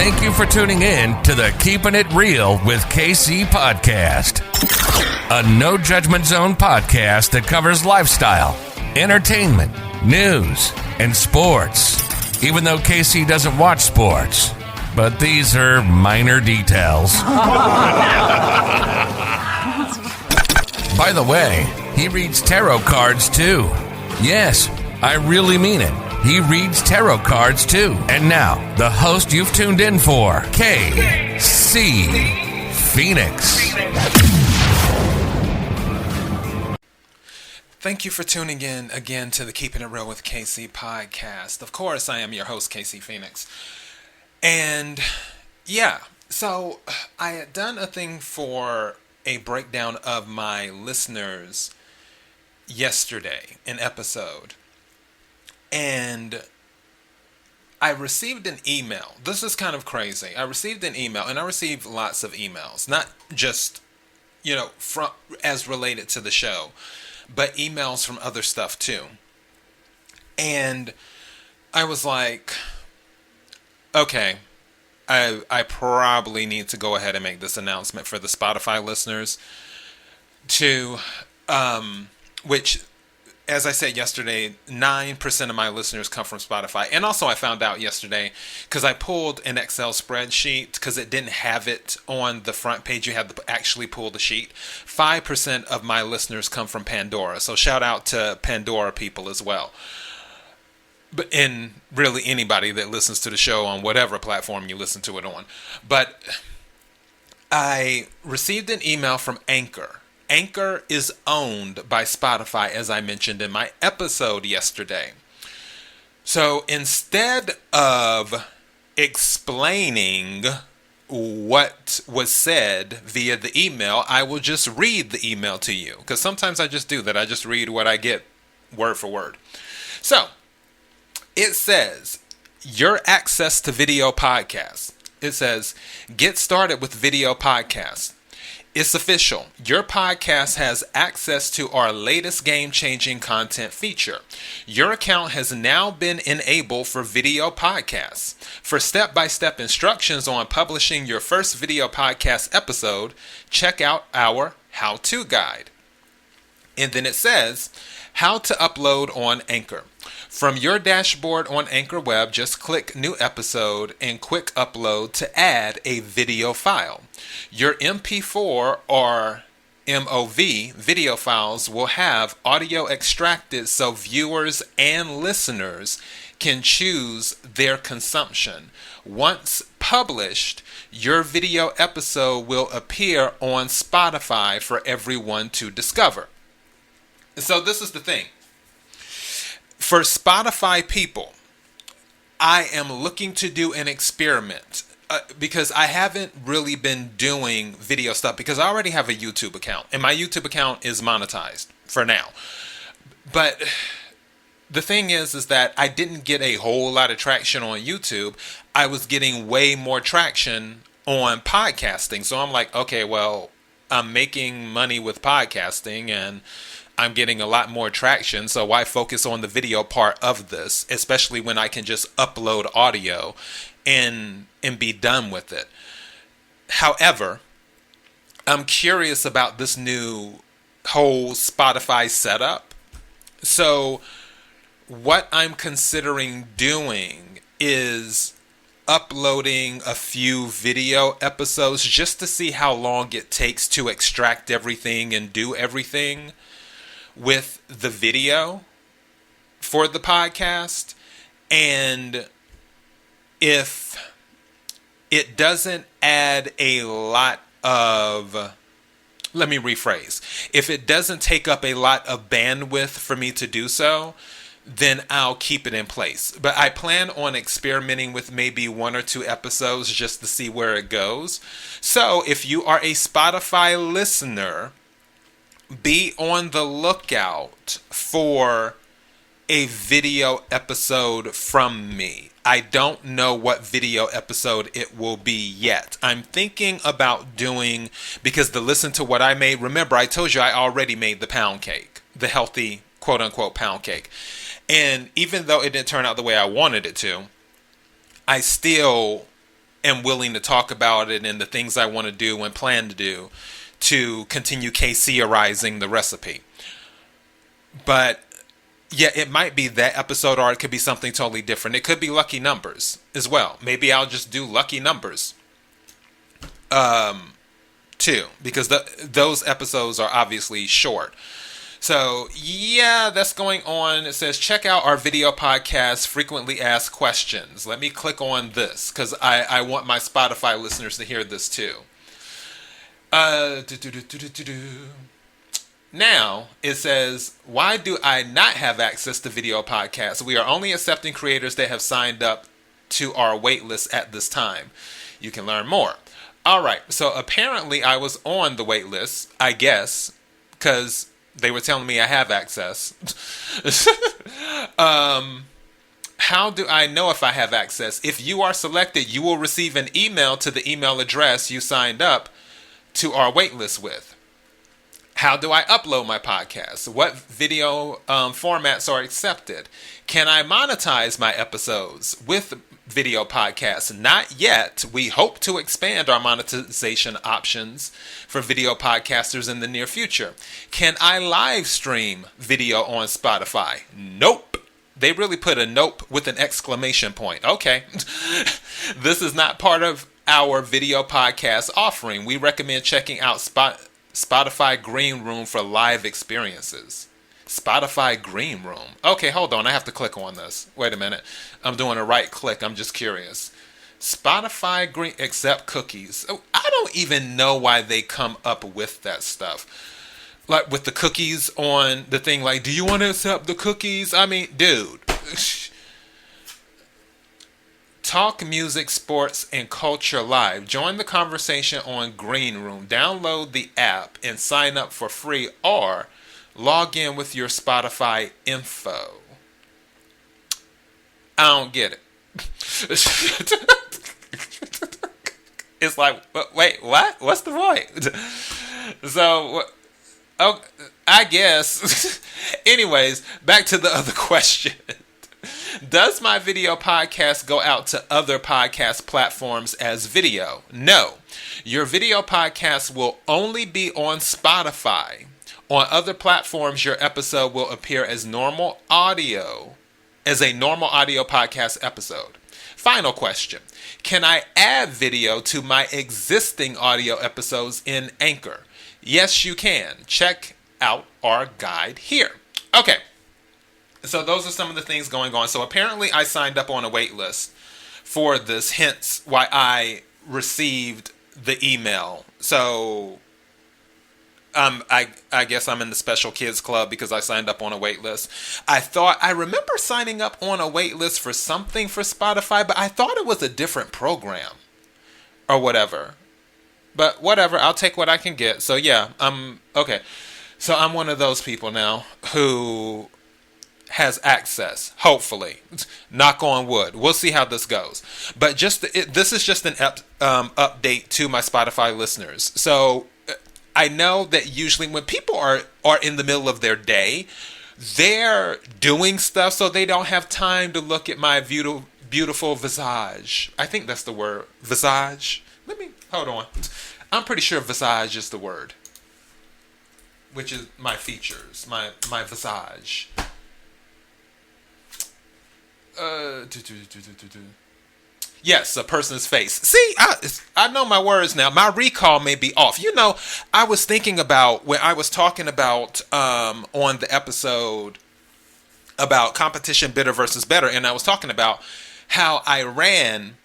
Thank you for tuning in to the Keeping It Real with KC podcast, a no judgment zone podcast that covers lifestyle, entertainment, news, and sports. Even though KC doesn't watch sports, but these are minor details. By the way, he reads tarot cards too. Yes, I really mean it. He reads tarot cards too. And now, the host you've tuned in for, KC Phoenix. Thank you for tuning in again to the Keeping It Real with KC podcast. Of course, I am your host, KC Phoenix. And yeah, so I had done a thing for a breakdown of my listeners yesterday, an episode. And I received an email. This is kind of crazy. I received an email, and I received lots of emails, not just, from as related to the show, but emails from other stuff too. And I was like, okay, I probably need to go ahead and make this announcement for the Spotify listeners which, as I said yesterday, 9% of my listeners come from Spotify. And also I found out yesterday, because I pulled an Excel spreadsheet, because it didn't have it on the front page. You had to actually pull the sheet. 5% of my listeners come from Pandora. So shout out to Pandora people as well. And really anybody that listens to the show on whatever platform you listen to it on. But I received an email from Anchor. Anchor is owned by Spotify, as I mentioned in my episode yesterday. So instead of explaining what was said via the email, I will just read the email to you. Because sometimes I just do that. I just read what I get word for word. So it says, your access to video podcasts. It says, get started with video podcasts. It's official. Your podcast has access to our latest game-changing content feature. Your account has now been enabled for video podcasts. For step-by-step instructions on publishing your first video podcast episode, check out our how-to guide. And then it says, how to upload on Anchor. From your dashboard on Anchor Web, just click New Episode and Quick Upload to add a video file. Your MP4 or MOV video files will have audio extracted so viewers and listeners can choose their consumption. Once published, your video episode will appear on Spotify for everyone to discover. So this is the thing. For Spotify people, I am looking to do an experiment because I haven't really been doing video stuff because I already have a YouTube account and my YouTube account is monetized for now. But the thing is that I didn't get a whole lot of traction on YouTube. I was getting way more traction on podcasting. So I'm like, okay, well, I'm making money with podcasting and I'm getting a lot more traction, so why focus on the video part of this, especially when I can just upload audio and be done with it. However, I'm curious about this new whole Spotify setup. So what I'm considering doing is uploading a few video episodes just to see how long it takes to extract everything and do everything with the video for the podcast. And if it doesn't add a lot of, let me rephrase, if it doesn't take up a lot of bandwidth for me to do so, then I'll keep it in place. But I plan on experimenting with maybe 1 or 2 episodes just to see where it goes. So if you are a Spotify listener, be on the lookout for a video episode from me. I don't know what video episode it will be yet. I'm thinking about doing, because to listen to what I made, remember I told you I already made the pound cake, the healthy quote unquote pound cake. And even though it didn't turn out the way I wanted it to, I still am willing to talk about it and the things I want to do and plan to do to continue KCerizing the recipe. But yeah, it might be that episode, or it could be something totally different. It could be lucky numbers as well. Maybe I'll just do lucky numbers too, because those episodes are obviously short. So yeah, that's going on. It says, check out our video podcast, Frequently Asked Questions. Let me click on this because I want my Spotify listeners to hear this too. Now, it says, why do I not have access to video podcasts? We are only accepting creators that have signed up to our waitlist at this time. You can learn more. All right, so apparently I was on the waitlist, I guess, because they were telling me I have access. How do I know if I have access? If you are selected, you will receive an email to the email address you signed up to our waitlist with. How do I upload my podcast? What video formats are accepted? Can I monetize my episodes with video podcasts? Not yet. We hope to expand our monetization options for video podcasters in the near future. Can I live stream video on Spotify? Nope. They really put a nope with an exclamation point. Okay. This is not part of our video podcast offering. We recommend checking out Spotify Green Room for live experiences. Spotify Green Room. Okay, hold on. I have to click on this. Wait a minute. I'm doing a right click. I'm just curious. Spotify Green, accept cookies. Oh, I don't even know why they come up with that stuff. Like with the cookies on the thing, like, do you want to accept the cookies? I mean, dude. Talk music, sports, and culture live. Join the conversation on Green Room. Download the app and sign up for free, or log in with your Spotify info. I don't get it. It's like, wait, what? What's the point? So, oh, I guess. Anyways, back to the other question. Does my video podcast go out to other podcast platforms as video? No. Your video podcast will only be on Spotify. On other platforms, your episode will appear as normal audio, as a normal audio podcast episode. Final question. Can I add video to my existing audio episodes in Anchor? Yes, you can. Check out our guide here. Okay. So those are some of the things going on. So apparently I signed up on a wait list for this, hence why I received the email. So I guess I'm in the special kids club because I signed up on a wait list. I remember signing up on a wait list for something for Spotify, but I thought it was a different program or whatever. But whatever, I'll take what I can get. So yeah, okay. So I'm one of those people now who has access, hopefully. Knock on wood. We'll see how this goes. But this is just an update to my Spotify listeners. So I know that usually when people are in the middle of their day, they're doing stuff, so they don't have time to look at my beautiful visage. I think that's the word, visage. Hold on. I'm pretty sure visage is the word, which is my features, my visage. Yes, a person's face. See, I know my words now. My recall may be off. You know, I was thinking about when I was talking about on the episode about competition, bitter versus better, and I was talking about how I ran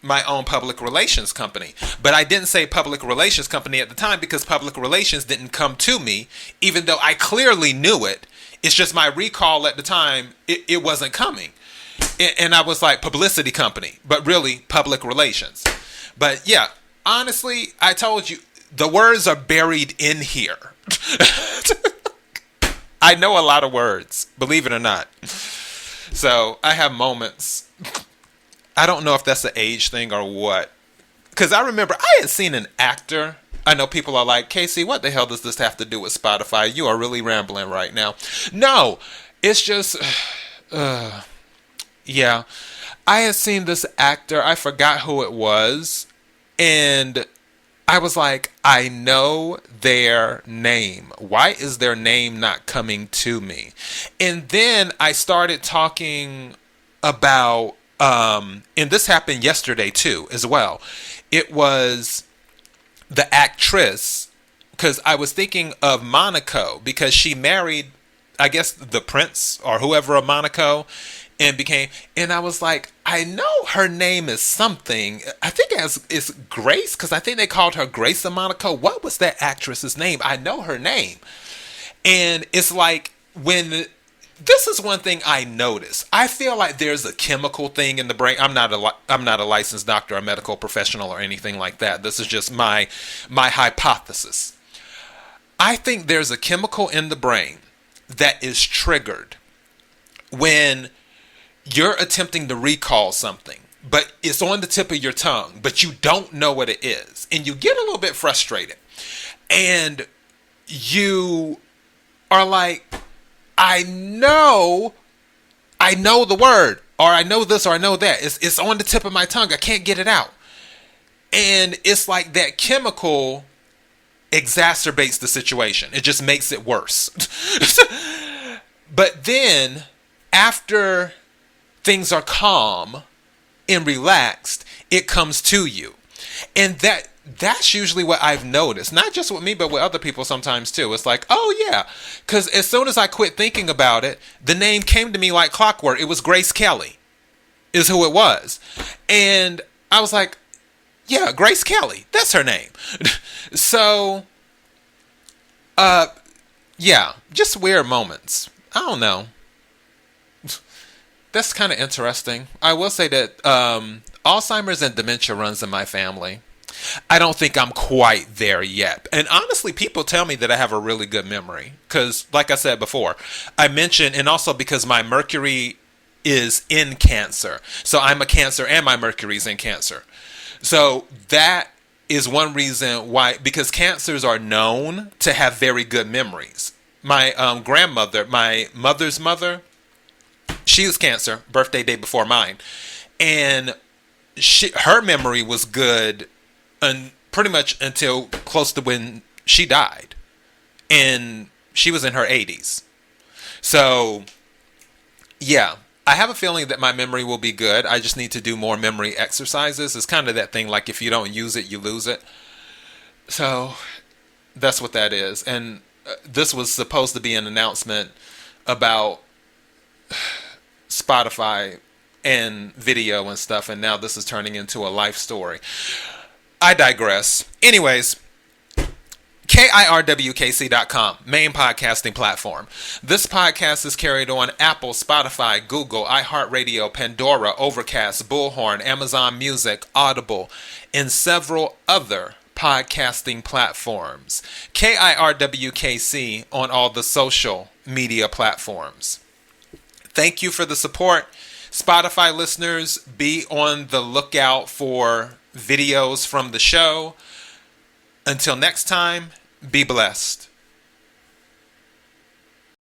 my own public relations company. But I didn't say public relations company at the time because public relations didn't come to me, even though I clearly knew it. It's just my recall at the time, it wasn't coming. And I was like, publicity company, but really public relations. But yeah, honestly, I told you, the words are buried in here. I know a lot of words, believe it or not. So I have moments. I don't know if that's an age thing or what. Because I remember I had seen an actor. I know people are like, Casey, what the hell does this have to do with Spotify? You are really rambling right now. No, it's just, yeah. I had seen this actor, I forgot who it was, and I was like, I know their name. Why is their name not coming to me? And then I started talking about, and this happened yesterday too, as well. It was the actress, because I was thinking of Monaco, because she married, I guess, the prince or whoever of Monaco, and I was like, I know her name is something. I think it's Grace, because I think they called her Grace of Monaco. What was that actress's name? I know her name. And it's like, this is one thing I notice. I feel like there's a chemical thing in the brain. I'm not a licensed doctor, a medical professional, or anything like that. This is just my hypothesis. I think there's a chemical in the brain that is triggered when you're attempting to recall something, but it's on the tip of your tongue, but you don't know what it is, and you get a little bit frustrated, and you are like, I know the word, or I know this, or I know that. It's on the tip of my tongue. I can't get it out. And it's like that chemical exacerbates the situation. It just makes it worse. But then, after things are calm and relaxed, it comes to you. And that's usually what I've noticed. Not just with me, but with other people sometimes too. It's like, oh yeah. Because as soon as I quit thinking about it, the name came to me like clockwork. It was Grace Kelly is who it was. And I was like, yeah, Grace Kelly. That's her name. So, yeah, just weird moments. I don't know. That's kind of interesting. I will say that Alzheimer's and dementia runs in my family. I don't think I'm quite there yet. And honestly, people tell me that I have a really good memory. Because, like I said before, I mentioned, and also because my Mercury is in Cancer. So I'm a Cancer and my Mercury's in Cancer. So that is one reason why, because Cancers are known to have very good memories. My grandmother, my mother's mother, she was Cancer, birthday day before mine. And her memory was good pretty much until close to when she died. And she was in her 80s. So, yeah, I have a feeling that my memory will be good. I just need to do more memory exercises. It's kind of that thing, like if you don't use it, you lose it. So, that's what that is. And this was supposed to be an announcement about Spotify and video and stuff, and now this is turning into a life story. I digress. Anyways, KIRWKC.com, main podcasting platform. This podcast is carried on Apple, Spotify, Google, iHeartRadio, Pandora, Overcast, Bullhorn, Amazon Music, Audible, and several other podcasting platforms. KIRWKC on all the social media platforms. Thank you for the support. Spotify listeners, be on the lookout for videos from the show. Until next time, be blessed.